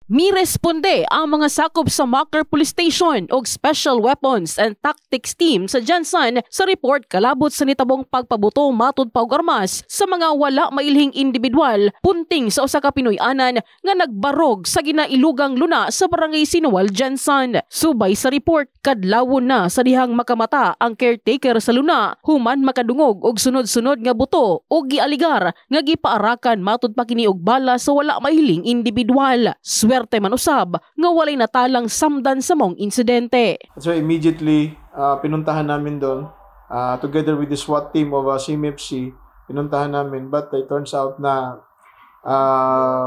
Miresponde ang mga sakop sa Makler Police Station o Special Weapons and Tactics Team sa Jansan sa report kalabot sa nitabong pagpabuto matud pa og armas sa mga wala mailhing individual punting sa usa ka Pinoy-anan nga nagbarog sa ginailugang luna sa Barangay Sinuwal, Jansan. Subay sa report, kadlawon na sa dihang makamata ang caretaker sa luna human makadungog og sunod-sunod nga buto o gialigar nga gipaarakan matud pa kini og bala sa wala mailhing individual. Swerte man usab nga walay natalang samdan sa mong insidente. So immediately pinuntahan namin doon together with the SWAT team of CMFC, pinuntahan namin, but it turns out na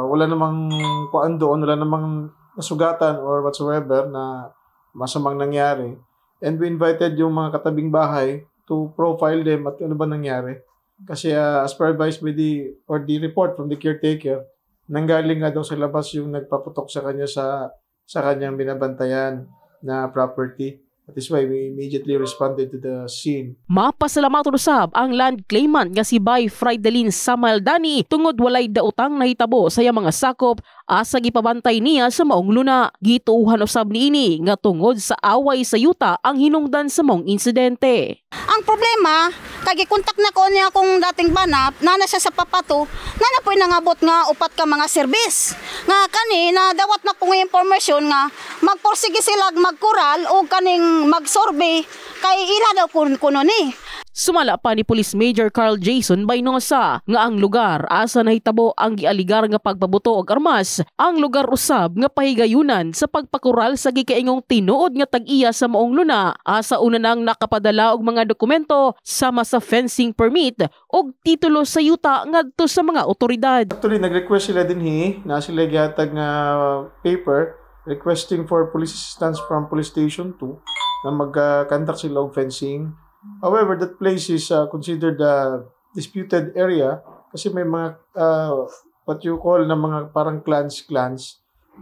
wala namang kuan doon, wala namang nasugatan or whatsoever na masamang nangyari. And we invited yung mga katabing bahay to profile them at ano ba nangyari. Kasi as per advised by the report from the caretaker, nanggaling nga daw sa labas yung nagpaputok sa kanya sa kanyang binabantayan na property. That is why we immediately responded to the scene. Mapasalamat usab ang land claimant nga si Bay Fridelin Samaldani tungod walay daotang nahitabo sa iyang mga sakop asa gipabantay niya sa maong luna. Gituuhan usab niini nga tungod sa away sa yuta ang hinungdan sa maong insidente. Ang problema, kay gikontak na ko niya akong dating banap, nana siya sa papato, nana po'y nangabot nga upat ka mga serbis. Nga kani, na dawat na kong informasyon nga magporsige sila magkural o kaning magsorbe kay ila daw kuno ni. Sumala pa ni Police Major Carl Jason Baynosa nga ang lugar asa nahitabo ang gialigar nga pagpabuto og armas, ang lugar usab nga pahigayunan sa pagpakural sa gikaingong tinuod nga tag-iya sa maong luna asa una nang nakapadala og mga dokumento sama sa fencing permit og titulo sa yuta ngadto sa mga otoridad. Actually nag-request sila dinhi na sila gihatag nga paper requesting for police assistance from Police Station 2 na mag-conduct sila og fencing. However, that place is considered a disputed area kasi may mga what you call na mga parang clans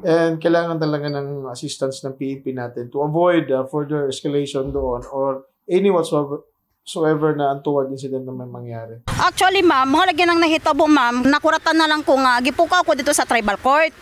and kailangan talaga ng assistance ng PNP natin to avoid further escalation doon or any whatsoever na untoward incident na may mangyari. Actually ma'am, mga lagyan ng nahitabo ma'am, nakuratan na lang ko nga, gipukaw ko dito sa tribal court.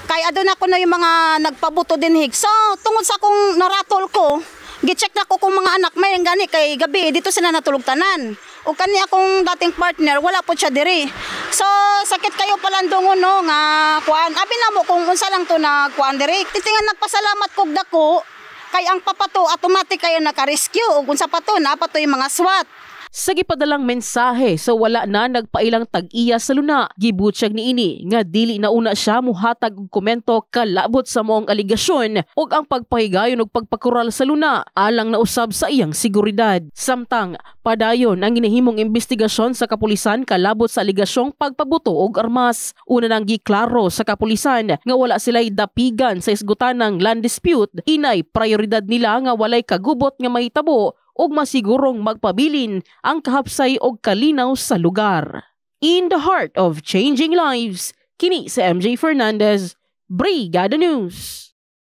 Kaya doon ako na yung mga nagpabuto din hig. So, tungod sa akong naratol ko, gi-check na ko kung mga anak may gani kay gabi dito sila natulog tanan. O kani akong dating partner wala po siya diri. So sakit kayo palandungon no nga kuan. Abi na mo kung unsa lang to na kuan diri. Titingan nagpasalamat kog dako kay ang papato automatic kayo naka-rescue ug unsa pa to na pato yung mga SWAT. Sa gipadalang mensahe sa wala na nagpailang tag-iya sa luna, gibutyag niini nga dili na una siya muhatag og komento kalabot sa moong aligasyon ug ang pagpahigayon og pagpakural sa luna alang na usab sa iyang seguridad. Samtang padayon ang ginahimong investigasyon sa kapulisan kalabot sa aligasyong pagpabuto og armas. Una nang giklaro sa kapulisan nga wala sila'y dapigan sa isgutan ng land dispute, inay prioridad nila nga walay kagubot nga mahitabo ug masigurong magpabilin ang kahapsay og kalinaw sa lugar. In the heart of changing lives, kini si MJ Fernandez, Brigada News.